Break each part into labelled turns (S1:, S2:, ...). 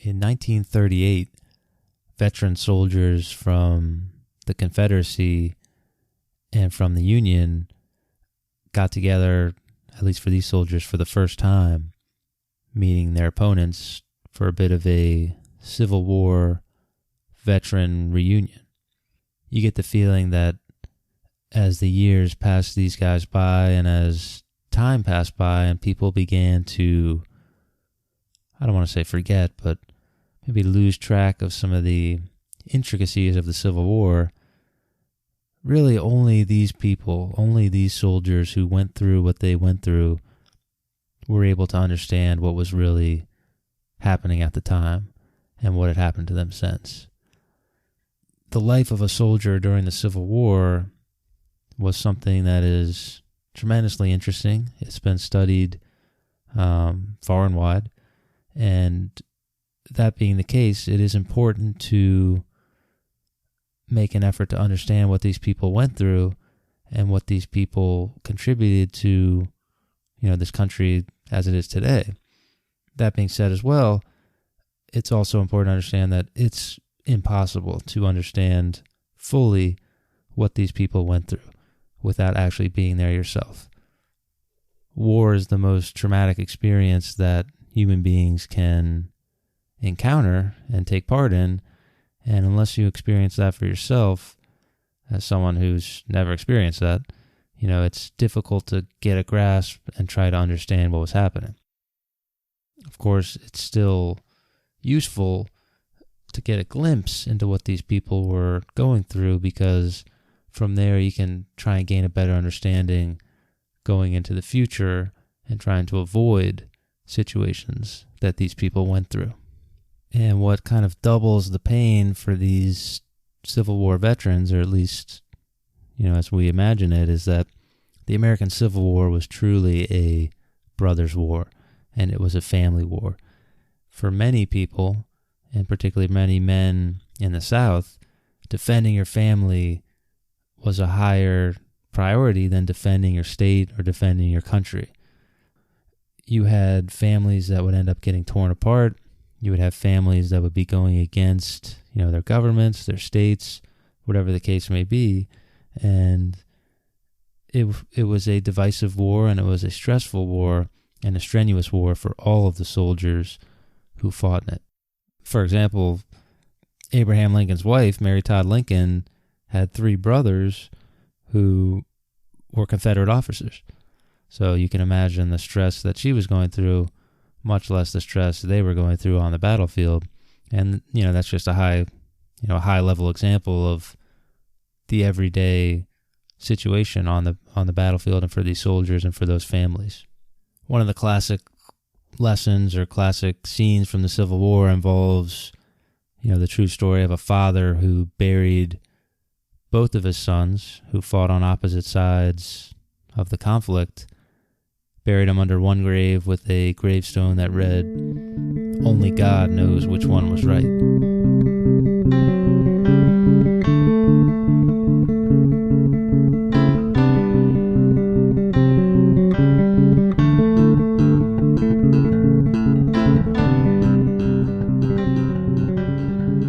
S1: In 1938, veteran soldiers from the Confederacy and from the Union got together, at least for these soldiers, for the first time, meeting their opponents for a bit of a Civil War veteran reunion. You get the feeling that as the years passed these guys by and as time passed by and people began to, I don't want to say forget, but maybe lose track of some of the intricacies of the Civil War, really only these people, only these soldiers who went through what they went through were able to understand what was really happening at the time and what had happened to them since. The life of a soldier during the Civil War was something that is tremendously interesting. It's been studied far and wide, and that being the case, it is important to make an effort to understand what these people went through and what these people contributed to, this country as it is today. That being said as well, it's also important to understand that it's impossible to understand fully what these people went through without actually being there yourself. War is the most traumatic experience that human beings can encounter and take part in, and unless you experience that for yourself, as someone who's never experienced that, it's difficult to get a grasp and try to understand what was happening. Of course, it's still useful to get a glimpse into what these people were going through, because from there you can try and gain a better understanding going into the future and trying to avoid situations that these people went through. And what kind of doubles the pain for these Civil War veterans, or at least, as we imagine it, is that the American Civil War was truly a brothers' war, and it was a family war. For many people, and particularly many men in the South, defending your family was a higher priority than defending your state or defending your country. You had families that would end up getting torn apart. You would have families that would be going against, their governments, their states, whatever the case may be. And it was a divisive war, and it was a stressful war and a strenuous war for all of the soldiers who fought in it. For example, Abraham Lincoln's wife, Mary Todd Lincoln, had 3 brothers who were Confederate officers. So you can imagine the stress that she was going through, much less the stress they were going through on the battlefield. And, that's just a high level example of the everyday situation on the battlefield and for these soldiers and for those families. One of the classic lessons or classic scenes from the Civil War involves, the true story of a father who buried both of his sons who fought on opposite sides of the conflict, buried them under one grave with a gravestone that read, "Only God knows which one was right."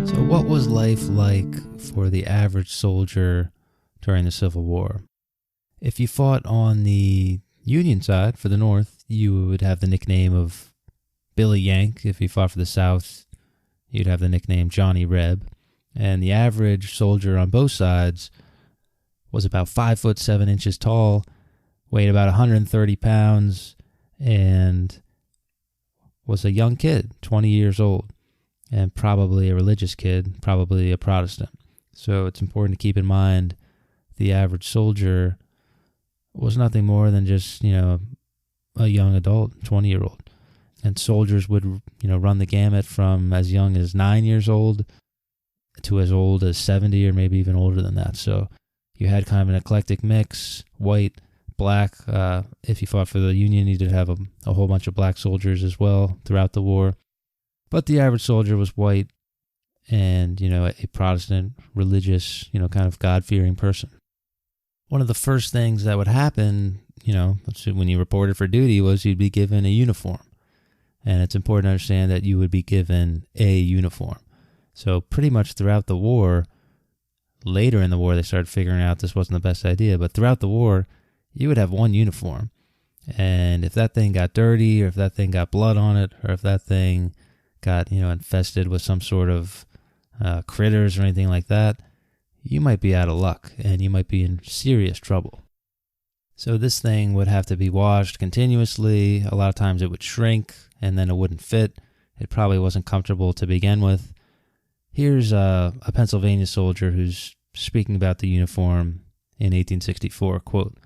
S1: So what was life like for the average soldier during the Civil War? If you fought on the Union side for the North, you would have the nickname of Billy Yank. If you fought for the South, you'd have the nickname Johnny Reb. And the average soldier on both sides was about 5'7" tall, weighed about 130 pounds, and was a young kid, 20 years old, and probably a religious kid, probably a Protestant. So it's important to keep in mind the average soldier was nothing more than just, a young adult, 20-year-old. And soldiers would, run the gamut from as young as 9 years old to as old as 70 or maybe even older than that. So you had kind of an eclectic mix, white, black. If you fought for the Union, you did have a whole bunch of black soldiers as well throughout the war. But the average soldier was white and, a Protestant, religious, kind of God-fearing person. One of the first things that would happen, when you reported for duty was you'd be given a uniform. And it's important to understand that you would be given a uniform. So pretty much throughout the war, later in the war, they started figuring out this wasn't the best idea. But throughout the war, you would have one uniform. And if that thing got dirty, or if that thing got blood on it, or if that thing got, infested with some sort of critters or anything like that, you might be out of luck and you might be in serious trouble. So this thing would have to be washed continuously. A lot of times it would shrink and then it wouldn't fit. It probably wasn't comfortable to begin with. Here's a Pennsylvania soldier who's speaking about the uniform in 1864, quote,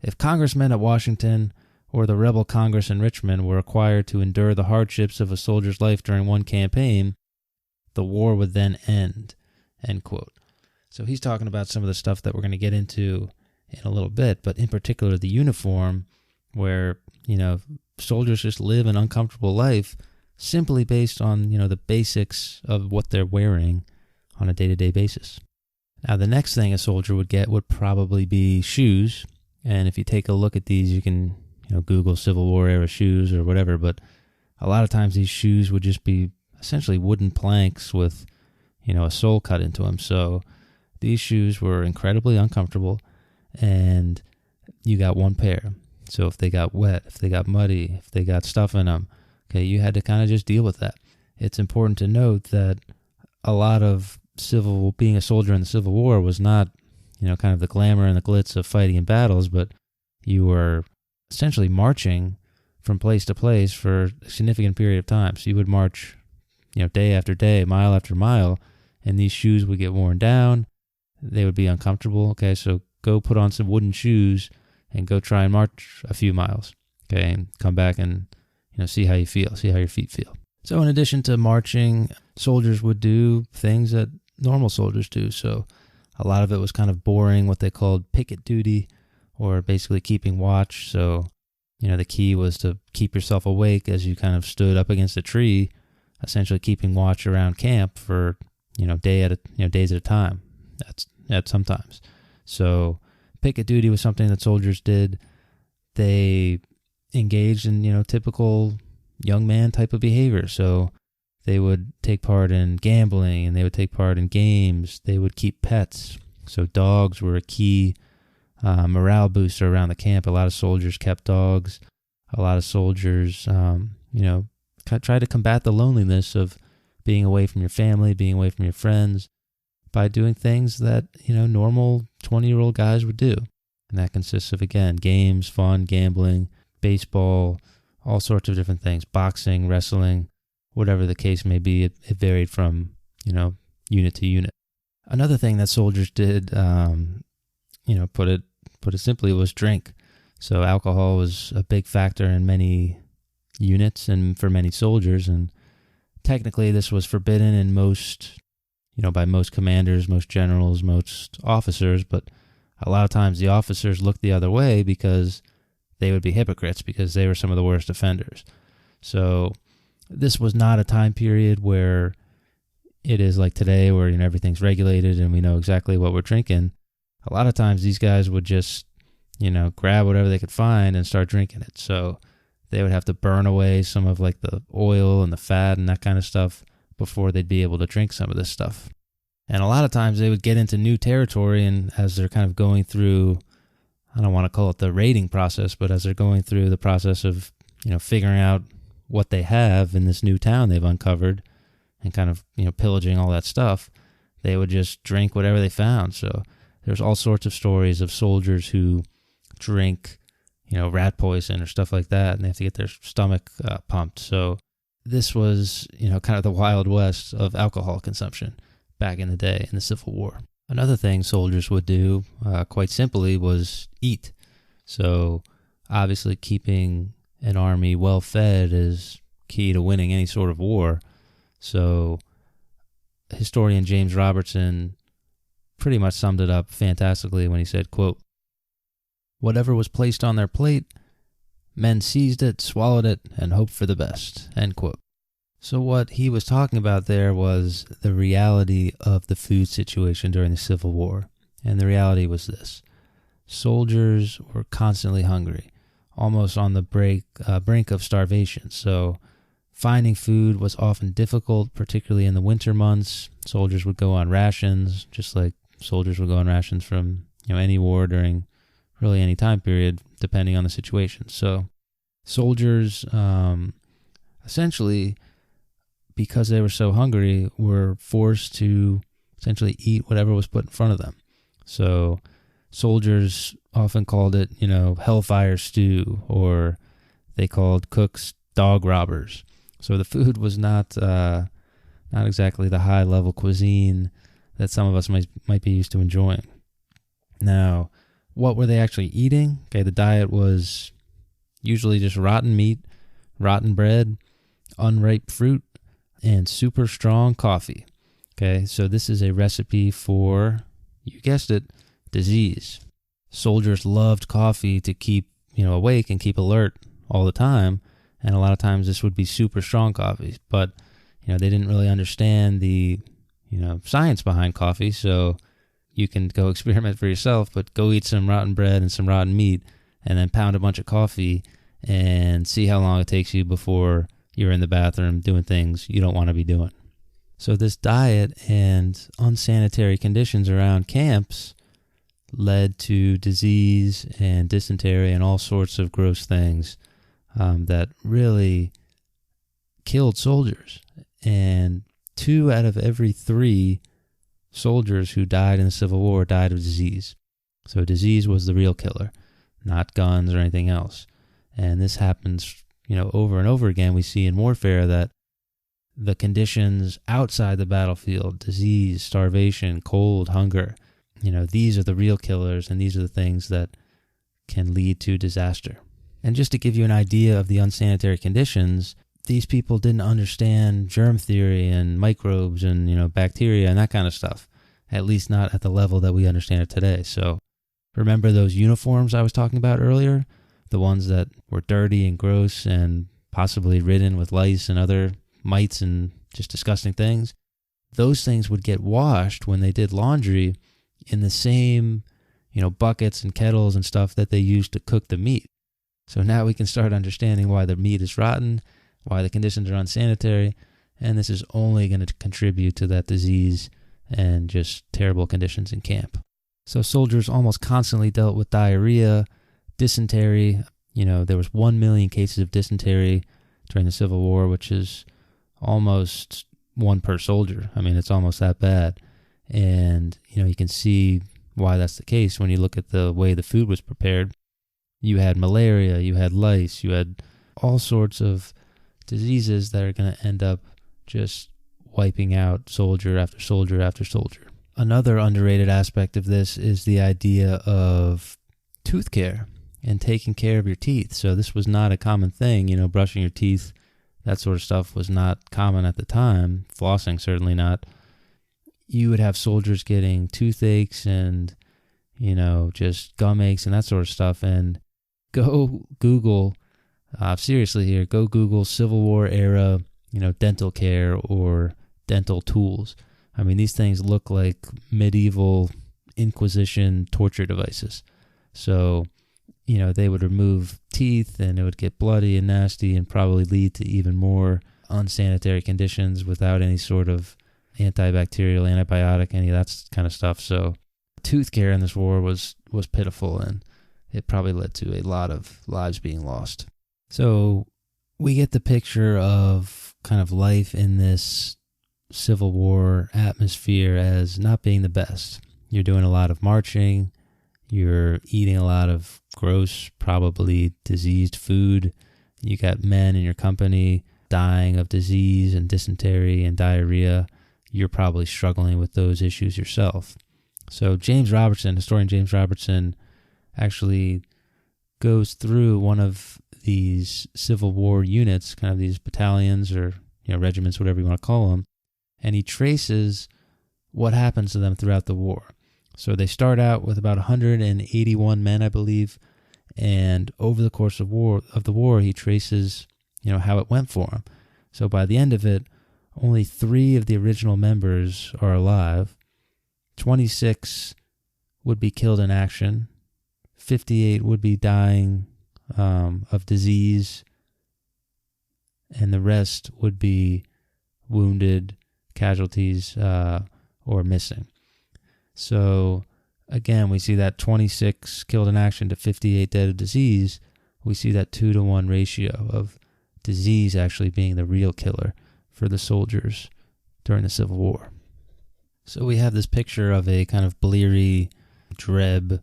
S1: "If congressmen at Washington or the rebel Congress in Richmond were required to endure the hardships of a soldier's life during one campaign, the war would then end," end quote. So he's talking about some of the stuff that we're going to get into in a little bit, but in particular the uniform, where, soldiers just live an uncomfortable life simply based on, the basics of what they're wearing on a day-to-day basis. Now, the next thing a soldier would get would probably be shoes. And if you take a look at these, you can, Google Civil War era shoes or whatever, but a lot of times these shoes would just be essentially wooden planks with, a sole cut into them. So these shoes were incredibly uncomfortable, and you got one pair. So if they got wet, if they got muddy, if they got stuff in them, okay, you had to kind of just deal with that. It's important to note that a lot of being a soldier in the Civil War was not, kind of the glamour and the glitz of fighting in battles, but you were essentially marching from place to place for a significant period of time. So you would march, day after day, mile after mile, and these shoes would get worn down. They would be uncomfortable. Okay, so go put on some wooden shoes and go try and march a few miles. Okay, and come back and, see how you feel, see how your feet feel. So in addition to marching, soldiers would do things that normal soldiers do. So a lot of it was kind of boring, what they called picket duty, or basically keeping watch. So, the key was to keep yourself awake as you kind of stood up against a tree, essentially keeping watch around camp for, days at a time. That's sometimes. So picket duty was something that soldiers did. They engaged in, typical young man type of behavior. So they would take part in gambling, and they would take part in games. They would keep pets. So dogs were a key morale booster around the camp. A lot of soldiers kept dogs. A lot of soldiers, tried to combat the loneliness of being away from your family, being away from your friends, by doing things that, normal 20-year-old guys would do. And that consists of, again, games, fun, gambling, baseball, all sorts of different things, boxing, wrestling, whatever the case may be. It varied from, unit to unit. Another thing that soldiers did, put it simply, was drink. So alcohol was a big factor in many units and for many soldiers. And technically this was forbidden in most, by most commanders, most generals, most officers. But a lot of times the officers looked the other way because they would be hypocrites, because they were some of the worst offenders. So this was not a time period where it is like today, where everything's regulated and we know exactly what we're drinking. A lot of times these guys would just, grab whatever they could find and start drinking it. So they would have to burn away some of like the oil and the fat and that kind of stuff before they'd be able to drink some of this stuff. And a lot of times they would get into new territory, and as they're kind of going through, I don't want to call it the raiding process, but as they're going through the process of, figuring out what they have in this new town they've uncovered and kind of, pillaging all that stuff, they would just drink whatever they found. So there's all sorts of stories of soldiers who drink, rat poison or stuff like that, and they have to get their stomach pumped. So this was, kind of the Wild West of alcohol consumption back in the day in the Civil War. Another thing soldiers would do, quite simply, was eat. So obviously keeping an army well fed is key to winning any sort of war. So historian James Robertson pretty much summed it up fantastically when he said, quote, "Whatever was placed on their plate, men seized it, swallowed it, and hoped for the best," end quote. So what he was talking about there was the reality of the food situation during the Civil War. And the reality was this: soldiers were constantly hungry, almost on the brink of starvation. So Finding food was often difficult, particularly in the winter months. Soldiers would go on rations, just like soldiers would go on rations from any war during really any time period, depending on the situation. So soldiers, essentially, because they were so hungry, were forced to essentially eat whatever was put in front of them. So soldiers often called it, hellfire stew, or they called cooks dog robbers. So the food was not exactly the high-level cuisine that some of us might be used to enjoying. Now, what were they actually eating? Okay, the diet was usually just rotten meat, rotten bread, unripe fruit, and super strong coffee. Okay, so this is a recipe for, you guessed it, disease. Soldiers loved coffee to keep, awake and keep alert all the time. And a lot of times this would be super strong coffee, but, they didn't really understand the, science behind coffee. So you can go experiment for yourself, but go eat some rotten bread and some rotten meat and then pound a bunch of coffee and see how long it takes you before you're in the bathroom doing things you don't want to be doing. So this diet and unsanitary conditions around camps led to disease and dysentery and all sorts of gross things that really killed soldiers. And 2 out of every 3 soldiers who died in the Civil War died of disease. So disease was the real killer, not guns or anything else. And this happens, over and over again. We see in warfare that the conditions outside the battlefield, disease, starvation, cold, hunger, these are the real killers, and these are the things that can lead to disaster. And just to give you an idea of the unsanitary conditions, these people didn't understand germ theory and microbes and, bacteria and that kind of stuff, at least not at the level that we understand it today. So remember those uniforms I was talking about earlier? The ones that were dirty and gross and possibly ridden with lice and other mites and just disgusting things? Those things would get washed when they did laundry in the same, buckets and kettles and stuff that they used to cook the meat. So now we can start understanding why the meat is rotten, why the conditions are unsanitary, and this is only going to contribute to that disease and just terrible conditions in camp. So soldiers almost constantly dealt with diarrhea, dysentery. There was 1 million cases of dysentery during the Civil War, which is almost 1 per soldier. I mean, it's almost that bad. And, you can see why that's the case when you look at the way the food was prepared. You had malaria, you had lice, you had all sorts of diseases that are going to end up just wiping out soldier after soldier after soldier. Another underrated aspect of this is the idea of tooth care and taking care of your teeth. So this was not a common thing, brushing your teeth, that sort of stuff was not common at the time. Flossing, certainly not. You would have soldiers getting toothaches and, just gum aches and that sort of stuff. And go Google, seriously here, go Google Civil War era, dental care or dental tools. I mean, these things look like medieval Inquisition torture devices. So, they would remove teeth and it would get bloody and nasty and probably lead to even more unsanitary conditions without any sort of antibacterial, antibiotic, any of that kind of stuff. So tooth care in this war was pitiful, and it probably led to a lot of lives being lost. So we get the picture of kind of life in this Civil War atmosphere as not being the best. You're doing a lot of marching. You're eating a lot of gross, probably diseased food. You got men in your company dying of disease and dysentery and diarrhea. You're probably struggling with those issues yourself. So historian James Robertson, actually goes through one of these Civil War units, kind of these battalions or regiments, whatever you want to call them, and he traces what happens to them throughout the war. So they start out with about 181 men, I believe, and over the course of the war, he traces, how it went for them. So by the end of it, only 3 of the original members are alive. 26 would be killed in action. 58 would be dying of disease. and the rest would be wounded, casualties, or missing. So again, we see that 26 killed in action to 58 dead of disease. We see that 2-to-1 ratio of disease actually being the real killer for the soldiers during the Civil War. So we have this picture of a kind of bleary, drab,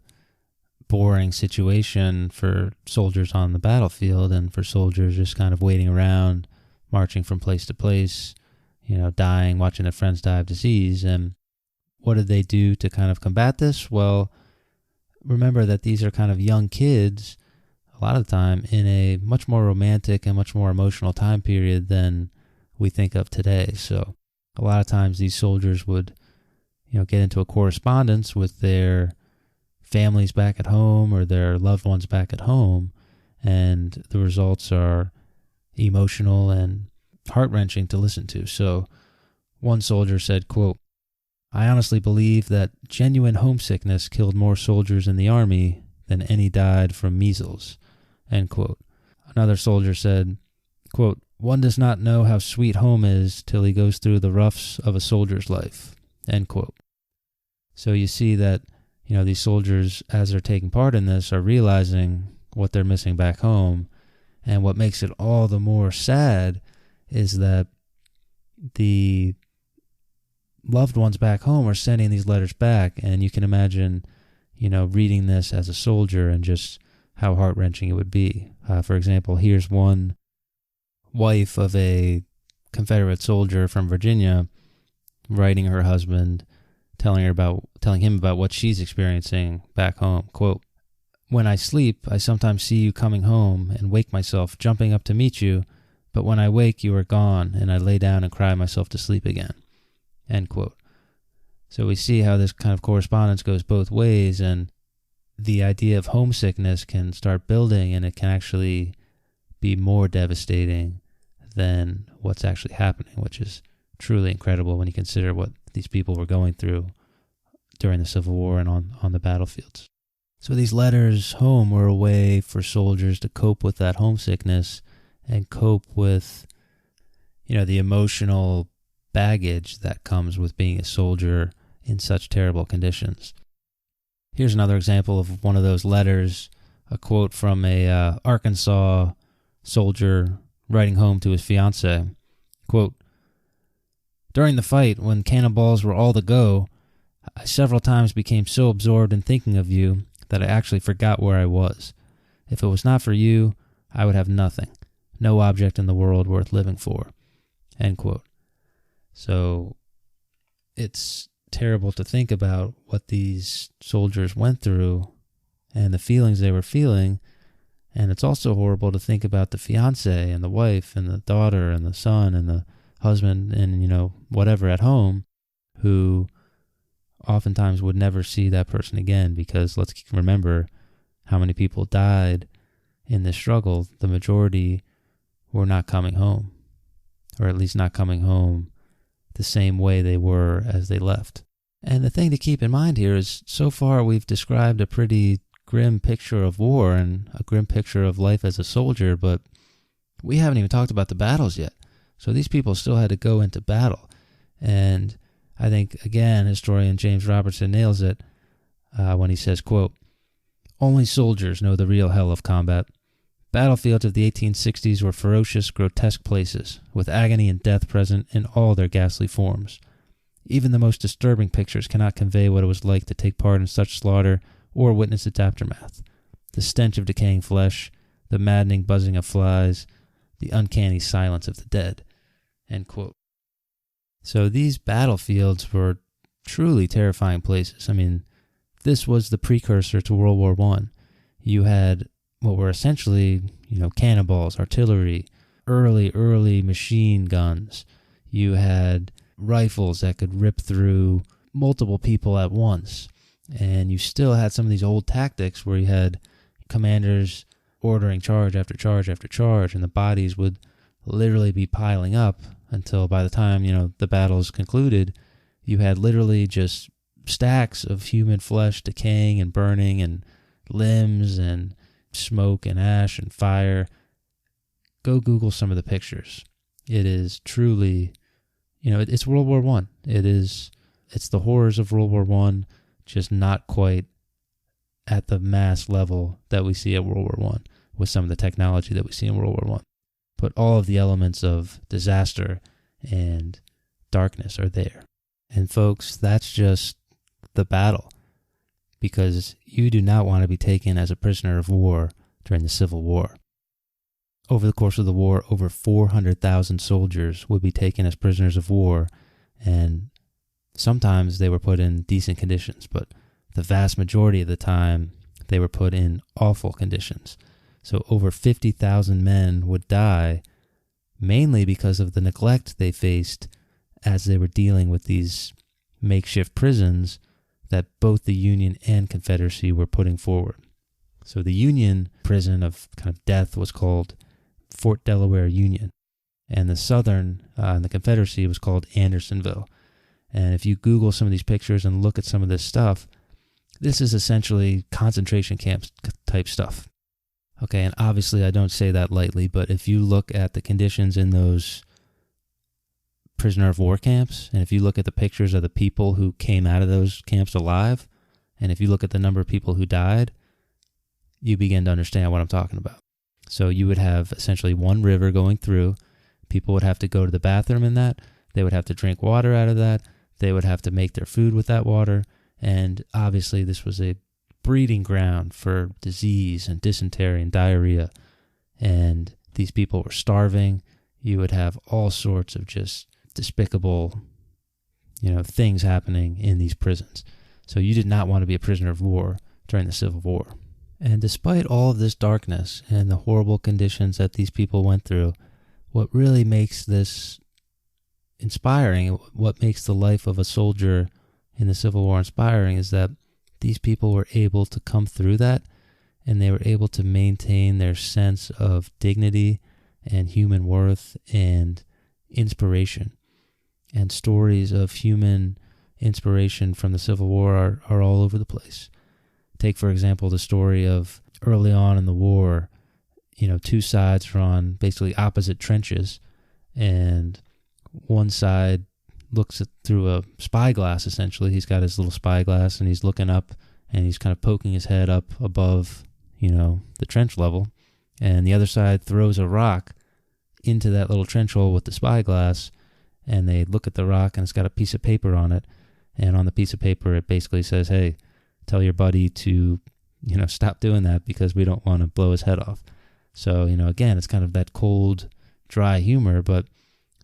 S1: boring situation for soldiers on the battlefield and for soldiers just kind of waiting around, marching from place to place, dying, watching their friends die of disease. And what did they do to kind of combat this? Well, remember that these are kind of young kids, a lot of the time, in a much more romantic and much more emotional time period than we think of today. So a lot of times these soldiers would, get into a correspondence with their families back at home or their loved ones back at home, and the results are emotional and heart-wrenching to listen to. So one soldier said, quote, "I honestly believe that genuine homesickness killed more soldiers in the army than any died from measles," end quote. Another soldier said, quote, "One does not know how sweet home is till he goes through the roughs of a soldier's life," end quote. So you see that, these soldiers, as they're taking part in this, are realizing what they're missing back home. And what makes it all the more sad is that the loved ones back home are sending these letters back. And you can imagine, reading this as a soldier and just how heart-wrenching it would be. For example, here's one wife of a Confederate soldier from Virginia writing her husband, telling him about what she's experiencing back home. Quote, "When I sleep, I sometimes see you coming home and wake myself jumping up to meet you, but when I wake, you are gone, and I lay down and cry myself to sleep again," end quote. So we see how this kind of correspondence goes both ways, and the idea of homesickness can start building, and it can actually be more devastating than what's actually happening, which is truly incredible when you consider what these people were going through during the Civil War and on the battlefields. So these letters home were a way for soldiers to cope with that homesickness and cope with, the emotional baggage that comes with being a soldier in such terrible conditions. Here's another example of one of those letters, a quote from a Arkansas soldier writing home to his fiancee. Quote, "During the fight, when cannonballs were all the go, I several times became so absorbed in thinking of you that I actually forgot where I was. If it was not for you, I would have nothing, no object in the world worth living for," end quote. So it's terrible to think about what these soldiers went through and the feelings they were feeling. And it's also horrible to think about the fiancé and the wife and the daughter and the son and the husband and, whatever at home, who oftentimes would never see that person again, because let's remember how many people died in this struggle. The majority were not coming home, or at least not coming home the same way they were as they left. And the thing to keep in mind here is, so far we've described a pretty grim picture of war and a grim picture of life as a soldier, but we haven't even talked about the battles yet. So these people still had to go into battle. And I think, again, historian James Robertson nails it when he says, quote, "Only soldiers know the real hell of combat. Battlefields of the 1860s were ferocious, grotesque places, with agony and death present in all their ghastly forms. Even the most disturbing pictures cannot convey what it was like to take part in such slaughter or witness its aftermath. The stench of decaying flesh, the maddening buzzing of flies, the uncanny silence of the dead," end quote. So these battlefields were truly terrifying places. I mean, this was the precursor to World War I. You had what were essentially, cannonballs, artillery, early machine guns. You had rifles that could rip through multiple people at once. And you still had some of these old tactics where you had commanders ordering charge after charge after charge, and the bodies would literally be piling up until by the time, the battle's concluded, you had literally just stacks of human flesh decaying and burning, and limbs and smoke and ash and fire go Google some of the pictures. It is truly, it's World War I. It's the horrors of World War I, just not quite at the mass level that we see at World War I with some of the technology that we see in World War I. But all of the elements of disaster and darkness are there. And folks, that's just the battle, because you do not want to be taken as a prisoner of war during the Civil War. Over the course of the war, over 400,000 soldiers would be taken as prisoners of war, and sometimes they were put in decent conditions, but the vast majority of the time they were put in awful conditions. So over 50,000 men would die, mainly because of the neglect they faced as they were dealing with these makeshift prisons that both the Union and Confederacy were putting forward. So the Union prison of kind of death was called Fort Delaware Union, and the Southern, the Confederacy, was called Andersonville. And if you Google some of these pictures and look at some of this stuff, this is essentially concentration camp type stuff. Okay, and obviously I don't say that lightly, but if you look at the conditions in those prisoner of war camps, and if you look at the pictures of the people who came out of those camps alive, and if you look at the number of people who died, you begin to understand what I'm talking about. So you would have essentially one river going through. People would have to go to the bathroom in that. They would have to drink water out of that. They would have to make their food with that water. And obviously this was a breeding ground for disease and dysentery and diarrhea. And these people were starving. You would have all sorts of just despicable, things happening in these prisons. So you did not want to be a prisoner of war during the Civil War. And despite all of this darkness and the horrible conditions that these people went through, what really makes this inspiring, what makes the life of a soldier in the Civil War inspiring, is that these people were able to come through that, and they were able to maintain their sense of dignity and human worth and inspiration. And stories of human inspiration from the Civil War are all over the place. Take, for example, the story of early on in the war, two sides were on basically opposite trenches, and one side looks through a spyglass, essentially. He's got his little spyglass, and he's looking up, and he's kind of poking his head up above, the trench level, and the other side throws a rock into that little trench hole with the spyglass, and they look at the rock, and it's got a piece of paper on it, and on the piece of paper it basically says, hey, tell your buddy to, stop doing that because we don't want to blow his head off. So, again, it's kind of that cold, dry humor, but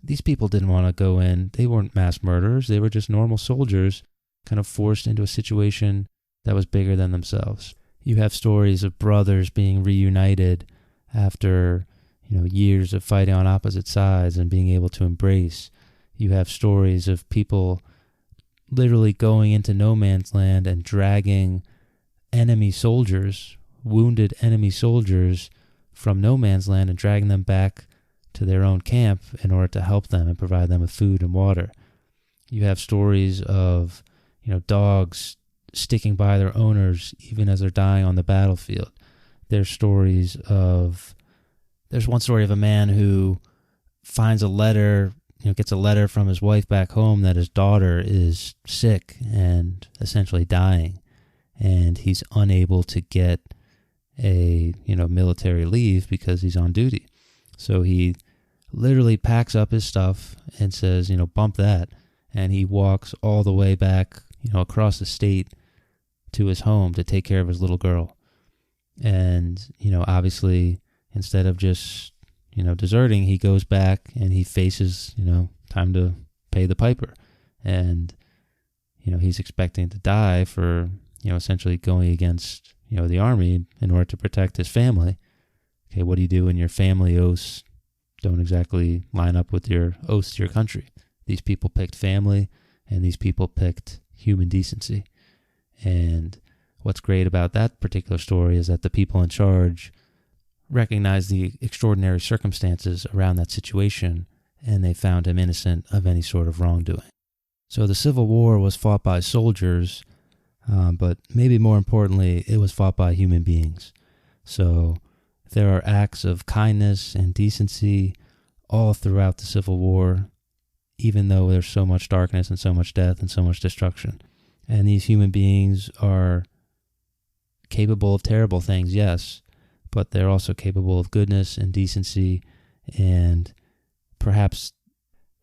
S1: these people didn't want to go in. They weren't mass murderers. They were just normal soldiers kind of forced into a situation that was bigger than themselves. You have stories of brothers being reunited after, years of fighting on opposite sides and being able to embrace. You have stories of people literally going into no man's land and dragging enemy soldiers, wounded enemy soldiers, from no man's land and dragging them back to their own camp in order to help them and provide them with food and water. You have stories of, dogs sticking by their owners even as they're dying on the battlefield. There's one story of a man who finds a letter, gets a letter from his wife back home that his daughter is sick and essentially dying, and he's unable to get a, military leave because he's on duty. So he literally packs up his stuff and says, bump that, and he walks all the way back, across the state to his home to take care of his little girl. And, obviously, instead of just, deserting, he goes back and he faces, time to pay the piper. And, he's expecting to die for, essentially going against, the army in order to protect his family. Okay, what do you do when your family oaths don't exactly line up with your oaths to your country? These people picked family, and these people picked human decency. And what's great about that particular story is that the people in charge recognize the extraordinary circumstances around that situation, and they found him innocent of any sort of wrongdoing. So the Civil War was fought by soldiers, but maybe more importantly, it was fought by human beings. So there are acts of kindness and decency all throughout the Civil War, even though there's so much darkness and so much death and so much destruction. And these human beings are capable of terrible things, yes, but they're also capable of goodness and decency, and perhaps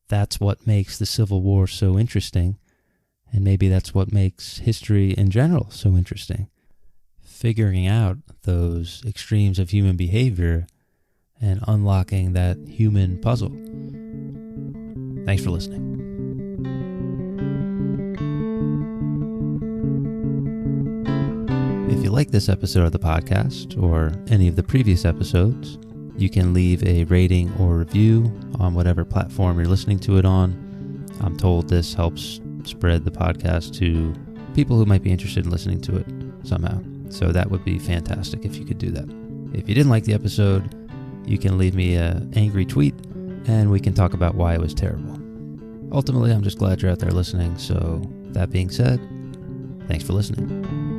S1: that's what makes the Civil War so interesting, and maybe that's what makes history in general so interesting. Figuring out those extremes of human behavior and unlocking that human puzzle. Thanks for listening. If you like this episode of the podcast, or any of the previous episodes, you can leave a rating or review on whatever platform you're listening to it on. I'm told this helps spread the podcast to people who might be interested in listening to it somehow. So that would be fantastic if you could do that. If you didn't like the episode, you can leave me an angry tweet and we can talk about why it was terrible. Ultimately, I'm just glad you're out there listening. So that being said, thanks for listening.